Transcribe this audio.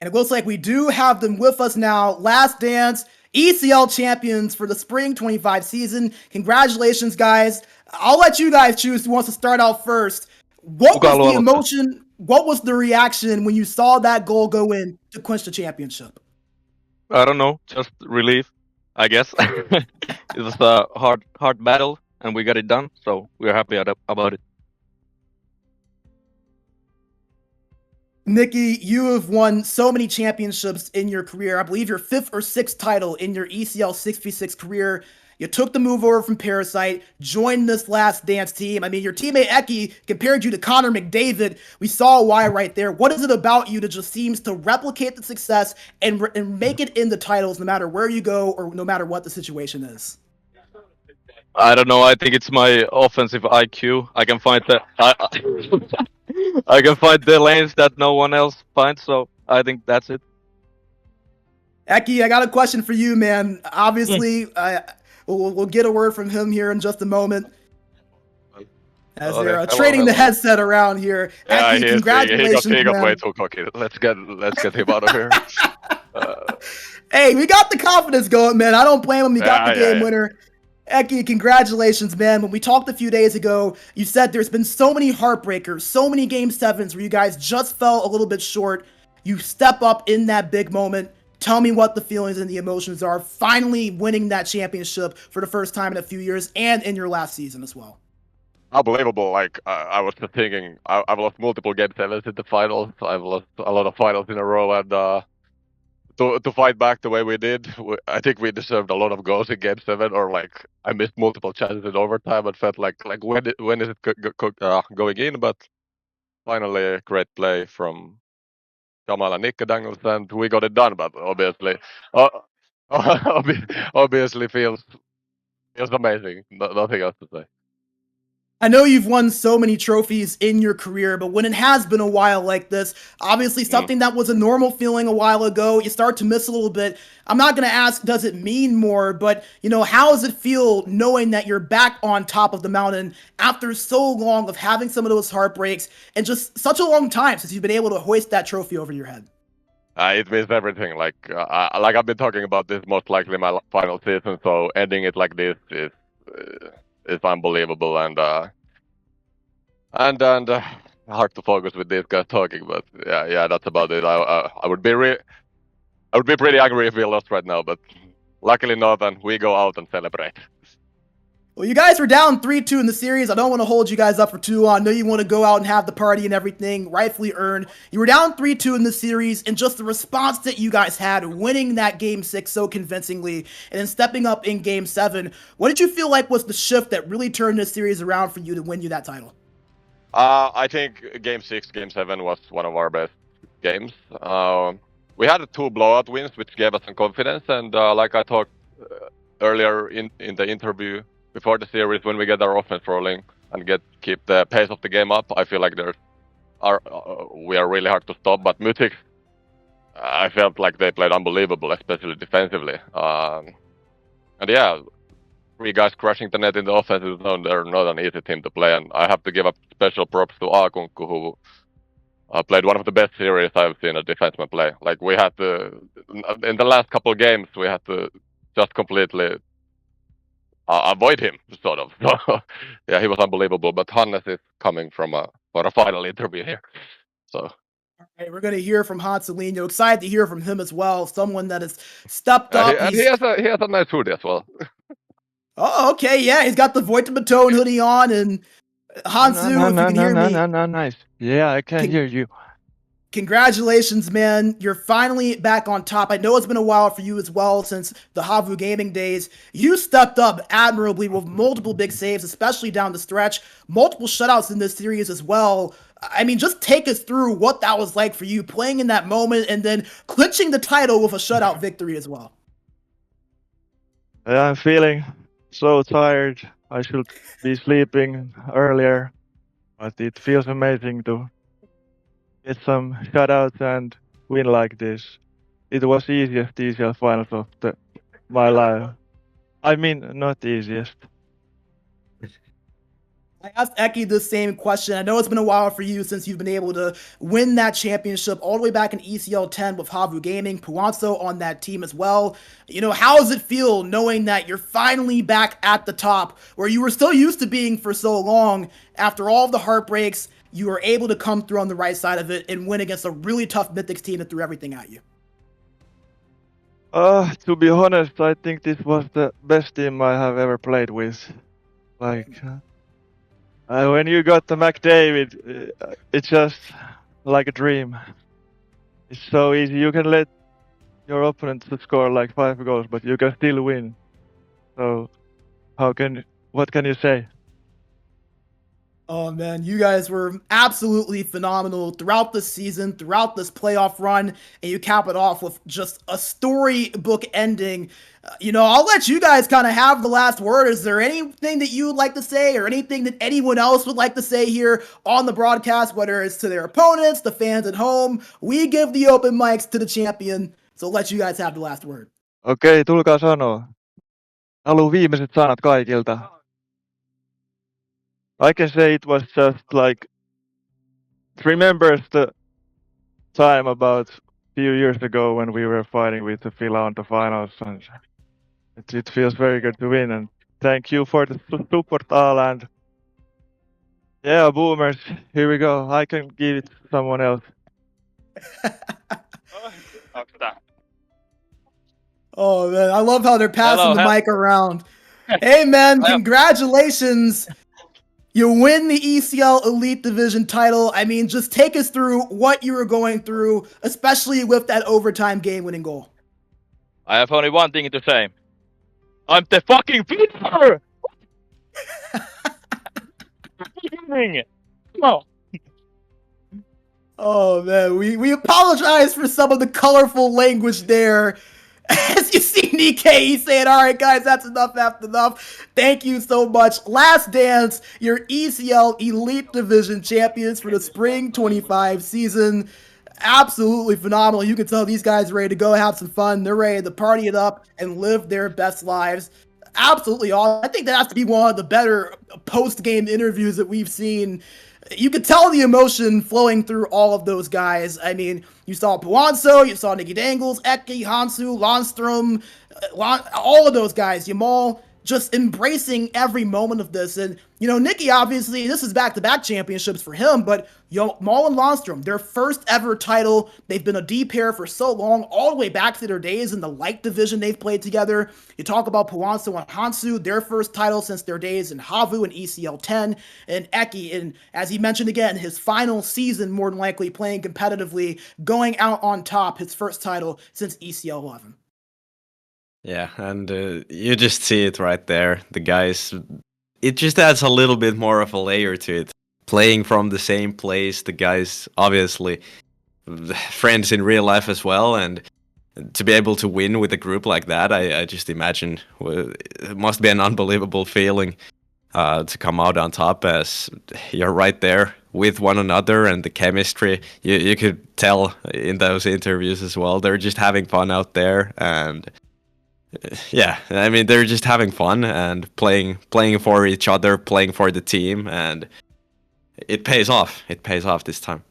And it looks like we do have them with us now. Last Dance, ECL champions for the spring 25 season. Congratulations, guys. I'll let you guys choose who wants to start out first. What Kuka was haluaa the aloittaa? emotion? What was the reaction when you saw that goal go in to clinch the championship? I don't know, just relief, I guess. It was a hard battle, and we got it done, so we're happy about it. Nikki, you have won so many championships in your career. I believe your fifth or sixth title in your ECL 6v6 career. You took the move over from Parasite, joined this Last Dance team. I mean, your teammate Eki compared you to Connor McDavid. We saw why right there. What is it about you that just seems to replicate the success and make it in the titles no matter where you go or no matter what the situation is? I don't know. I think it's my offensive IQ. I can find I can find the lanes that no one else finds. So I think that's it. Eki, I got a question for you, man. Mm. Obviously, we'll get a word from him here in just a moment as Okay. they're Hello, trading the hello. headset around here. Yeah, Eki, congratulations, he got way man. too cocky. Let's get him out of here. Uh, Hey, we got the confidence going, man. I don't blame him. He got the game yeah. winner. Eki, congratulations, man. When we talked a few days ago, you said there's been so many heartbreakers, so many game sevens where you guys just fell a little bit short. You step up in that big moment. Tell me what the feelings and the emotions are finally winning that championship for the first time in a few years and in your last season as well. Unbelievable. Like I was just thinking, I've lost multiple game sevens in the finals. I've lost a lot of finals in a row, and to fight back the way we did, I think we deserved a lot of goals in game seven. Or like I missed multiple chances in overtime and felt like when is it going in? But finally, a great play from Kamal and Nikke Dangles, and we got it done. But obviously, uh, obviously feels amazing. Nothing else to say. I know you've won so many trophies in your career, but when it has been a while like this, obviously Mm. something that was a normal feeling a while ago, you start to miss a little bit. I'm not going to ask, does it mean more? But, how does it feel knowing that you're back on top of the mountain after so long of having some of those heartbreaks and just such a long time since you've been able to hoist that trophy over your head? It means everything. Like I've been talking about this most likely my final season. So ending it like this is unbelievable and hard to focus with these guys talking. But yeah, that's about it. I would be I would be pretty angry if we lost right now. But luckily not, and we go out and celebrate. Well, you guys were down 3-2 in the series. I don't want to hold you guys up for too long. I know you want to go out and have the party and everything, rightfully earned. You were down 3-2 in the series, and just the response that you guys had, winning that game six so convincingly, and then stepping up in game seven. What did you feel like was the shift that really turned this series around for you to win you that title? I think game six, game seven was one of our best games. We had two blowout wins, which gave us some confidence. And like I talked earlier in the interview before the series, when we get our offense rolling and keep the pace of the game up, I feel like we are really hard to stop. But Mythics, I felt like they played unbelievable, especially defensively. And yeah, three guys crashing the net in the offense is they're not an easy team to play. And I have to give up special props to Akunku, who played one of the best series I've seen a defenseman play. Like we had to, in the last couple of games, we had to just completely avoid him, sort of. So yeah, he was unbelievable. But Hannes is coming for a final interview here, so. Hey, we're going to hear from Hanselino. Excited to hear from him as well. Someone that has stepped up. He He's has a nice hoodie as well. Oh, okay, yeah. He's got the Void to Matone hoodie on, and No, Hansu, no, if you no, can no, hear no, me, no, no, nice. Yeah, I can can, hear you. congratulations, man. You're finally back on top. I know it's been a while for you as well since the Havu Gaming days. You stepped up admirably with multiple big saves, especially down the stretch, multiple shutouts in this series as well. I mean, just take us through what that was like for you playing in that moment and then clinching the title with a shutout victory as well. I'm feeling so tired. I should be sleeping earlier, but it feels amazing to get some shutouts and win like this. It was easiest TCL finals of my life. I mean, not easiest. I asked Eki the same question. I know it's been a while for you since you've been able to win that championship all the way back in ECL 10 with Havu Gaming, Puanso on that team as well. You know, how does it feel knowing that you're finally back at the top where you were still used to being for so long? After all of the heartbreaks, you were able to come through on the right side of it and win against a really tough Mythics team that threw everything at you. To be honest, I think this was the best team I have ever played with. Like, when you got the McDavid, it's just like a dream. It's so easy. You can let your opponent score like 5 goals, but you can still win. So, what can you say? Oh man, you guys were absolutely phenomenal throughout this season, throughout this playoff run, and you cap it off with just a storybook ending. You know, I'll let you guys kind of have the last word. Is there anything that you would like to say or anything that anyone else would like to say here on the broadcast, whether it's to their opponents, the fans at home? We give the open mics to the champion, so I'll let you guys have the last word. Okei, tulkaa sanoa. Haluan viimeiset sanat kaikilta. I can say it was just like, it remembers the time about a few years ago when we were fighting with the Fila on the finals, and it feels very good to win. And thank you for the support, all. And yeah, boomers, here we go. I can give it to someone else. Oh man, I love how they're passing Hello, the hel- mic around. Hey man, Hello. congratulations. You win the ECL Elite Division title. I mean, just take us through what you were going through, especially with that overtime game-winning goal. I have only one thing to say. I'm the fucking winner! No. Oh man, we apologize for some of the colorful language there. As you see Nikkei, he's saying, all right, guys, that's enough, that's enough. Thank you so much. Last Dance, your ECL Elite Division champions for the Spring 25 season. Absolutely phenomenal. You can tell these guys are ready to go have some fun. They're ready to party it up and live their best lives. Absolutely awesome. I think that has to be one of the better post-game interviews that we've seen. You could tell the emotion flowing through all of those guys. I mean, you saw Puanso, you saw Nikki Dangles, Eki, Hansu, Landstrom, all of those guys, Yamal, just embracing every moment of this. And, you know, Nikki, obviously, this is back-to-back championships for him, but Yamal and Landstrom, their first ever title. They've been a D pair for so long, all the way back to their days in the light division they've played together. You talk about Puanso and Hansu, their first title since their days in Havu and ECL 10, and Eki, and as he mentioned again, his final season, more than likely playing competitively, going out on top, his first title since ECL 11. Yeah, and you just see it right there. The guys, it just adds a little bit more of a layer to it. Playing from the same place, the guys obviously friends in real life as well, and to be able to win with a group like that, I just imagine it must be an unbelievable feeling to come out on top, as you're right there with one another, and the chemistry, you could tell in those interviews as well. They're just having fun out there, and yeah, I mean, they're just having fun and playing for each other, playing for the team, and it pays off. It pays off this time.